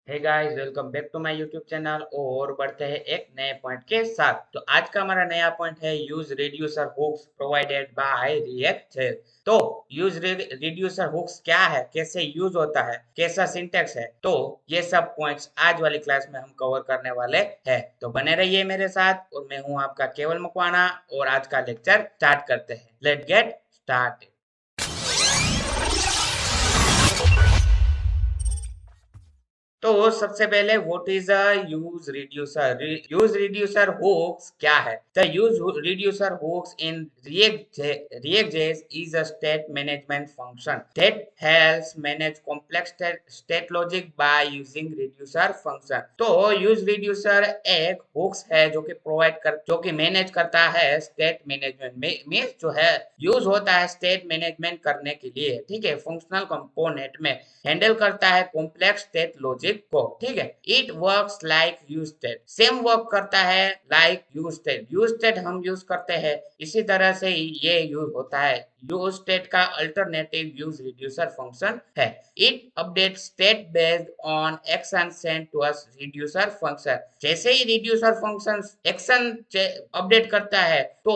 Hey guys, welcome back to my YouTube channel. और बढ़ते हैं एक नए पॉइंट के साथ। तो आज का हमारा नया पॉइंट है use reducer hooks provided by React. तो यूज रिड्यूसर हुक्स क्या है, कैसे यूज होता है, कैसा सिंटैक्स है, तो ये सब पॉइंट्स आज वाली क्लास में हम कवर करने वाले हैं। तो बने रहिए मेरे साथ। और मैं हूं आपका केवल मकवाना और आज का लेक्चर स्टार्ट करते हैं। Let get start. तो सबसे पहले what is a use reducer. Use reducer hooks क्या है? The use reducer hooks in React.js is a state management function that helps manage complex state logic by using reducer function। तो use reducer एक hooks है जो कि जो कि manage करता है स्टेट मैनेजमेंट में जो है यूज होता है स्टेट मैनेजमेंट करने के लिए। ठीक है, फंक्शनल कंपोनेंट में हैंडल करता है कॉम्प्लेक्स स्टेट लॉजिक को। ठीक है, it works like use state, same work करता है लाइक यूज स्टेट हम यूज करते हैं, इसी तरह से ये यूज होता है। यूज स्टेट का अल्टरनेटिव यूज रिड्यूसर फंक्शन है। It update state based on action send to us reducer function. जैसे ही रिड्यूसर फंक्शन एक्शन अपडेट करता है तो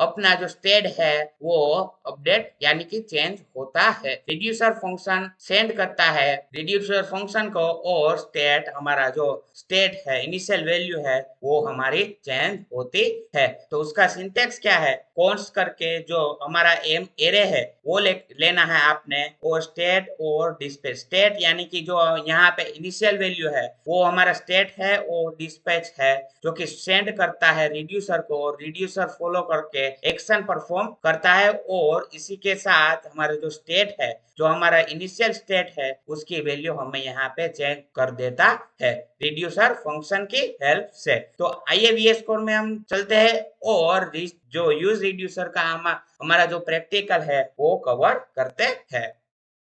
अपना जो स्टेट है वो अपडेट यानी कि चेंज होता है। रिड्यूसर फंक्शन सेंड करता है रिड्यूसर फंक्शन को, और स्टेट हमारा जो स्टेट है इनिशियल वैल्यू है वो हमारी चेंज होती है। तो उसका सिंटेक्स क्या है? कॉन्स्ट करके जो हमारा एम एरे है वो लेना है आपने, और स्टेट और डिस्पैच। स्टेट यानी कि जो यहाँ पे इनिशियल वैल्यू है वो हमारा स्टेट है, और डिस्पैच है जो कि सेंड करता है रिड्यूसर को, और रिड्यूसर फॉलो करके एक्शन परफॉर्म करता है। और इसी के साथ हमारा जो स्टेट है, जो हमारा इनिशियल स्टेट है, उसकी वैल्यू हमें यहाँ पे चेंज कर देता है रिड्यूसर फंक्शन की हेल्प से। तो आइए वीएस कोड में हम चलते हैं और जो यूज रिड्यूसर का हमारा जो प्रैक्टिकल है वो कवर करते हैं।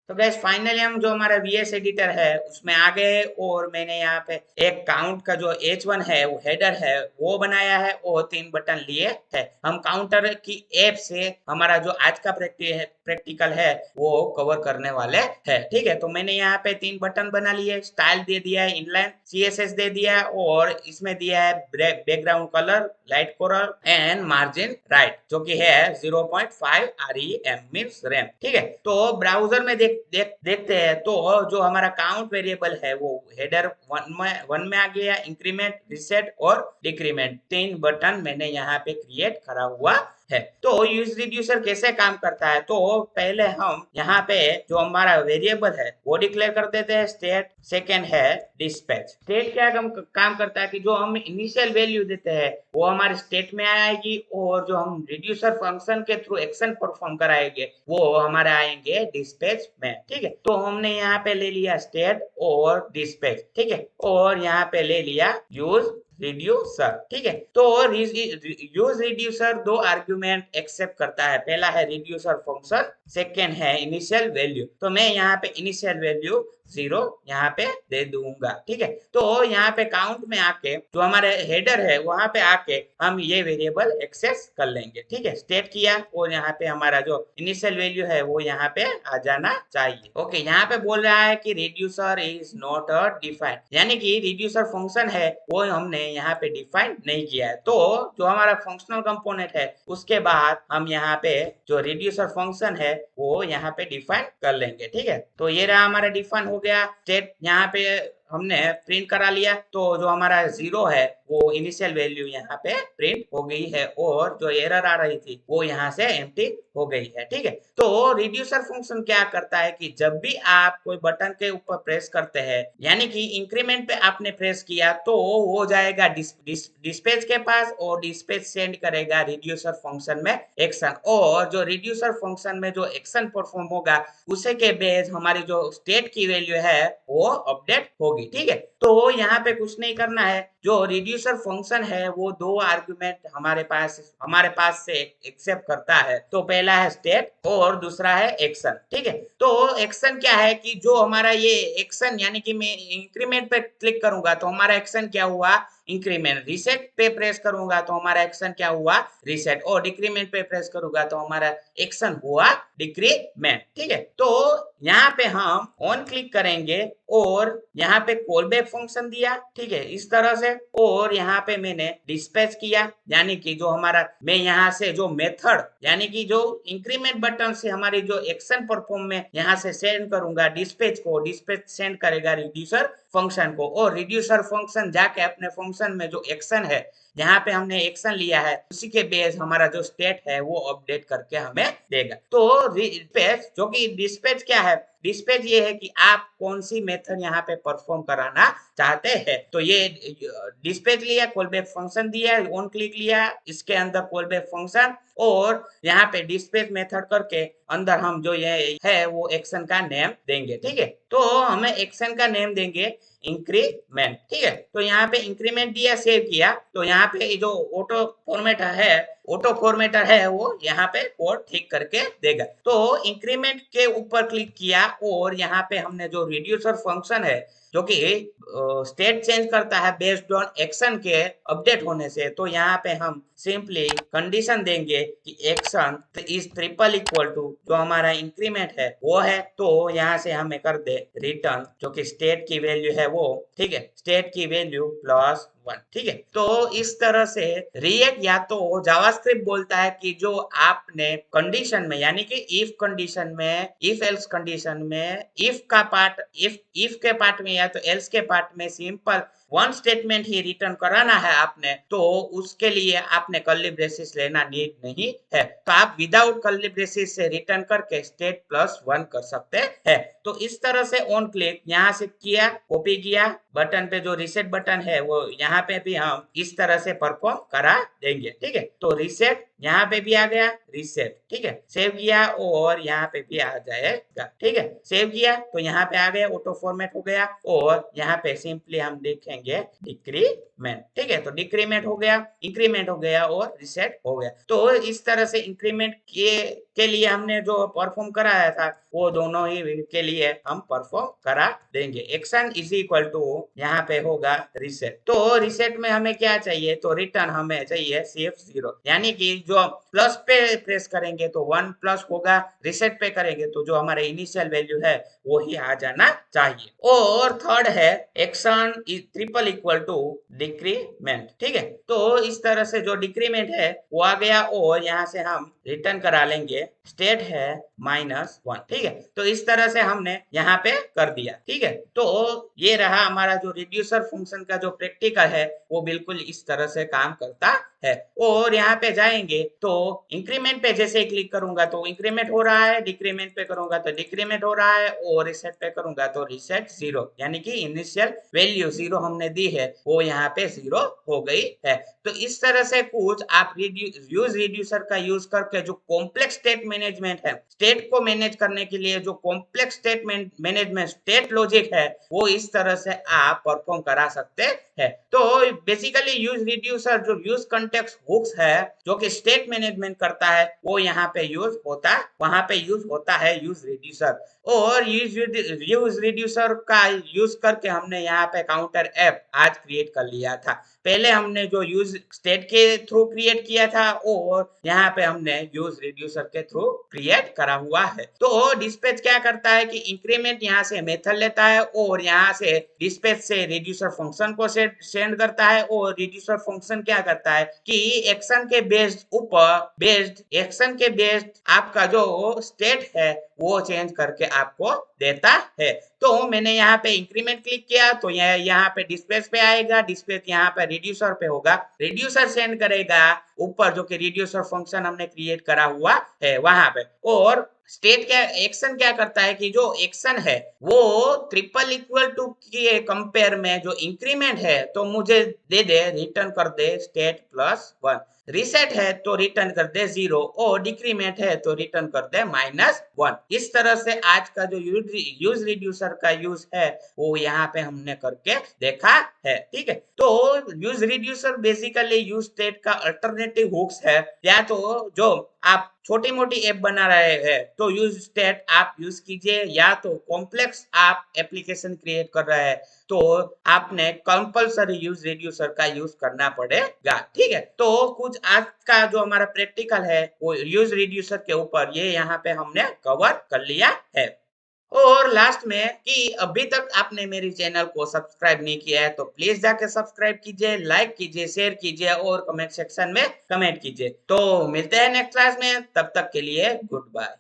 तो गैस फाइनली हम जो हमारा वीएस एडिटर है उसमें आ गए, और मैंने यहाँ पे एक काउंट का जो H1 है वो हेडर है वो बनाया है, और 3 बटन लिए है। हम काउंटर की ऐप से हमारा जो आज का प्रैक्टिकल है वो कवर करने वाले हैं। ठीक है, तो मैंने यहाँ पे 3 बटन बना लिए, स्टाइल दे दिया है इनलाइन, सीएसएस दे दिया है, और इसमें दिया है background colour light coral and margin right, जो कि है 0.5 REM मींस रैम। ठीक है, तो ब्राउजर में देखते हैं तो जो हमारा काउंट वेरिएबल है वो हेडर वन में आ गया। इंक्रीमेंट, रिसेट और डिक्रीमेंट 3 बटन मैंने यहाँ पे क्रिएट करा हुआ है। तो यूज रिड्यूसर कैसे काम करता है? तो पहले हम यहाँ पे जो हमारा वेरिएबल है वो डिक्लेयर कर देते हैं स्टेट। सेकेंड है डिस्पैच। स्टेट क्या काम करता है कि जो हम इनिशियल वैल्यू देते हैं वो हमारे स्टेट में आएगी, और जो हम रिड्यूसर फंक्शन के थ्रू एक्शन परफॉर्म कराएंगे वो हमारे आएंगे डिस्पैच में। ठीक है, तो हमने यहाँ पे ले लिया स्टेट और डिस्पैच। ठीक है, और यहाँ पे ले लिया यूज रिड्यूसर। ठीक है, तो यूज रिड्यूसर 2 आर्गुमेंट एक्सेप्ट करता है। पहला है रिड्यूसर फंक्शन, सेकेंड है इनिशियल वैल्यू। तो मैं यहाँ पे इनिशियल वैल्यू 0 यहाँ पे दे दूंगा। ठीक है, तो यहाँ पे काउंट में आके जो हमारे हेडर है वहां पे आके हम ये वेरिएबल एक्सेस कर लेंगे। ठीक है, स्टेट किया, और यहाँ पे हमारा जो इनिशियल वैल्यू है वो यहाँ पे आ जाना चाहिए। ओके, यहाँ पे बोल रहा है कि reducer is not a defined, यानी कि रिड्यूसर फंक्शन है वो हमने यहाँ पे डिफाइन नहीं किया है। तो जो हमारा फंक्शनल कंपोनेंट है उसके बाद हम यहाँ पे जो रिड्यूसर फंक्शन है वो यहाँ पे डिफाइन कर लेंगे। ठीक है, तो ये रहा हमारा डिफाइन हो गया। स्टेट यहाँ पे हमने प्रिंट करा लिया, तो जो हमारा 0 है वो इनिशियल वैल्यू यहाँ पे प्रिंट हो गई है, और जो एरर आ रही थी वो यहाँ से एम्प्टी हो गई है। ठीक है, तो रिड्यूसर फंक्शन क्या करता है कि जब भी आप कोई बटन के ऊपर प्रेस करते हैं, यानी कि इंक्रीमेंट पे आपने प्रेस किया, तो वो जाएगा डिस्पैच के पास, और डिस्पैच सेंड करेगा रिड्यूसर फंक्शन में एक्शन, और जो रिड्यूसर फंक्शन में जो एक्शन परफॉर्म होगा उसे के बेस हमारी जो स्टेट की वैल्यू है वो अपडेट होगी। ठीक है, तो यहाँ पे कुछ नहीं करना है। जो रिड्यूसर फंक्शन है वो 2 आर्गुमेंट हमारे पास से एक्सेप्ट करता है। तो पहला है स्टेट और दूसरा है एक्शन। ठीक है, तो एक्शन क्या है कि जो हमारा ये एक्शन, यानी कि मैं इंक्रीमेंट पे क्लिक करूंगा तो हमारा एक्शन क्या हुआ इंक्रीमेंट। रीसेट पे प्रेस करूंगा तो हमारा एक्शन क्या हुआ, रीसेट, और डिक्रीमेंट पे प्रेस करूंगा तो हमारा एक्शन हुआ डिक्रीमेंट। ठीक है, तो यहाँ पे हम ऑन क्लिक करेंगे और यहाँ पे कॉल बैक फंक्शन दिया, ठीक है, इस तरह से, और यहाँ पे मैंने डिस्पैच किया, यानी कि जो हमारा, मैं यहाँ से जो मेथड, यानी कि जो इंक्रीमेंट बटन से हमारी जो एक्शन परफॉर्म में यहाँ से सेंड करूंगा डिस्पैच को, डिस्पैच सेंड करेगा रिड्यूसर फंक्शन को, और रिड्यूसर फंक्शन जाके अपने फंक्शन में जो एक्शन है, यहाँ पे हमने एक्शन लिया है, उसी के बेस हमारा जो स्टेट है वो अपडेट करके हमें देगा। तो डिस्पैच, जो कि डिस्पैच क्या है, डिस्पैच ये है कि आप कौन सी मेथड यहाँ पे परफॉर्म कराना चाहते हैं। तो ये डिस्पैच लिया, कॉल बैक फंक्शन दिया, ऑन क्लिक लिया, इसके अंदर कॉल बैक फंक्शन, और यहाँ पे डिस्पैच मेथड करके अंदर हम जो ये है वो एक्शन का नेम देंगे। ठीक है, तो हमें एक्शन का नेम देंगे इंक्रीमेंट। ठीक है, तो यहाँ पे इंक्रीमेंट दिया, सेव किया, तो यहाँ पे जो ऑटो फॉर्मेटर है वो यहाँ पे कोड ठीक करके देगा। तो इंक्रीमेंट के ऊपर क्लिक किया और यहाँ पे हमने जो रिड्यूसर फंक्शन है जो कि स्टेट चेंज करता है बेस्ड ऑन एक्शन के अपडेट होने से, तो यहाँ पे हम सिंपली कंडीशन देंगे कि action is triple equal to जो हमारा इंक्रीमेंट है वो है, तो यहाँ से हमें कर दे रिटर्न जो कि स्टेट की वैल्यू है वो, ठीक है, स्टेट की वैल्यू +1। ठीक है, तो इस तरह से रिएक्ट या तो जावास्क्रिप्ट बोलता है कि जो आपने कंडीशन में, यानी कि इफ कंडीशन में, इफ एल्स कंडीशन में, इफ का पार्ट, इफ के पार्ट में या तो एल्स के पार्ट में सिंपल वन स्टेटमेंट ही रिटर्न कराना है आपने, तो उसके लिए आपने कर्ली ब्रेसेस लेना नीड नहीं है, तो आप विदाउट कर्ली ब्रेसेस से रिटर्न करके स्टेट +1 कर सकते हैं। तो इस तरह से ऑन क्लिक यहाँ से किया, कॉपी किया, बटन पे जो रीसेट बटन है वो यहाँ पे भी हम इस तरह से परफॉर्म करा देंगे। ठीक है, तो रीसेट यहाँ पे भी आ गया, रीसेट, ठीक है, सेव किया और यहाँ पे भी आ जाएगा। ठीक है, सेव किया तो यहाँ पे आ गया, ऑटो फॉर्मेट हो गया, और यहाँ पे सिंपली हम देखेंगे डिक्रीमेंट। ठीक है, तो डिक्रीमेंट हो गया, इंक्रीमेंट हो गया और रीसेट हो गया। तो इस तरह से इंक्रीमेंट के लिए हमने जो परफॉर्म कराया था वो दोनों ही के लिए हम परफॉर्म करा देंगे। एक्शन इज इक्वल टू यहाँ पे होगा रीसेट। तो रीसेट में हमें क्या चाहिए, तो रिटर्न हमें चाहिए सिर्फ 0, यानी कि जो प्लस पे प्रेस करेंगे तो 1+ होगा, रीसेट पे करेंगे तो जो हमारे इनिशियल वैल्यू है वो ही आ जाना चाहिए। और थर्ड है action is triple equal to decrement. ठीक है, तो इस तरह से जो डिक्रीमेंट है वो आ गया, और यहाँ से हम रिटर्न करा लेंगे, स्टेट है -1। ठीक है, तो इस तरह से हमने यहाँ पे कर दिया। ठीक है, तो ये रहा हमारा जो रिड्यूसर फंक्शन का जो प्रैक्टिकल है वो बिल्कुल इस तरह से काम करता है। और यहाँ पे जाएंगे तो इंक्रीमेंट पे जैसे ही क्लिक करूंगा तो इंक्रीमेंट हो रहा है, डिक्रीमेंट पे करूंगा तो डिक्रीमेंट हो रहा है, और रीसेट पे करूंगा तो रीसेट 0, यानी कि इनिशियल वैल्यू 0 हमने दी है वो यहाँ पे 0 हो गई है। तो इस तरह से कुछ आप यूज रिड्यूसर का यूज करके जो कॉम्प्लेक्स स्टेट मैनेजमेंट है, स्टेट को मैनेज करने के लिए जो complex state management state logic है वो इस तरह से आप परफॉर्म करा सकते हैं। तो बेसिकली यूज रिड्यूसर जो यूज कॉन्टेक्स्ट हुक्स है जो कि स्टेट मैनेजमेंट करता है वो यहाँ पे यूज होता है, वहां पे यूज होता है यूज रिड्यूसर। और यूज रिड्यूसर का यूज करके हमने यहाँ पे काउंटर ऐप आज क्रिएट कर लिया था। पहले हमने जो यूज स्टेट के थ्रू क्रिएट किया था और यहाँ पे हमने यूज रिड्यूसर के थ्रू क्रिएट करा हुआ है। तो डिस्पैच क्या करता है कि इंक्रीमेंट यहाँ से मेथड लेता है और यहाँ से डिस्पैच से रिड्यूसर फंक्शन को सेंड करता है, और रिड्यूसर फंक्शन क्या करता है कि एक्शन के बेस्ड आपका जो स्टेट है वो चेंज करके आपको देता है। तो मैंने यहाँ पे इंक्रीमेंट क्लिक किया तो यहाँ पे डिस्पैच पे आएगा, डिस्पैच यहाँ पे रिड्यूसर पे होगा, रिड्यूसर सेंड करेगा ऊपर जो कि रिड्यूसर फंक्शन हमने क्रिएट करा हुआ है वहां पे। और स्टेट क्या, एक्शन क्या करता है कि जो एक्शन है वो ट्रिपल इक्वल टू के कंपेयर में जो इंक्रीमेंट है तो मुझे दे दे, रिटर्न कर दे स्टेट +1, रीसेट है तो रिटर्न कर दे 0, और डिक्रीमेंट है तो रिटर्न कर दे -1। इस तरह से आज का जो यूज रिड्यूसर का यूज है वो यहाँ पे हमने करके देखा है। ठीक है, तो use reducer basically use state का अल्टरनेटिव हुक्स है, या तो जो आप छोटी मोटी ऐप बना रहे हैं तो यूज स्टेट आप यूज कीजिए, या तो कॉम्प्लेक्स आप एप्लीकेशन क्रिएट कर रहे हैं तो आपने कंपल्सरी यूज रिड्यूसर का यूज करना पड़ेगा, ठीक है। तो कुछ आज का जो हमारा प्रैक्टिकल है वो यूज रिड्यूसर के ऊपर ये यहाँ पे हमने कवर कर लिया है। और लास्ट में कि अभी तक आपने मेरी चैनल को सब्सक्राइब नहीं किया है तो प्लीज जाके सब्सक्राइब कीजिए, लाइक कीजिए, शेयर कीजिए और कमेंट सेक्शन में कमेंट कीजिए। तो मिलते हैं नेक्स्ट क्लास में, तब तक के लिए गुड बाय।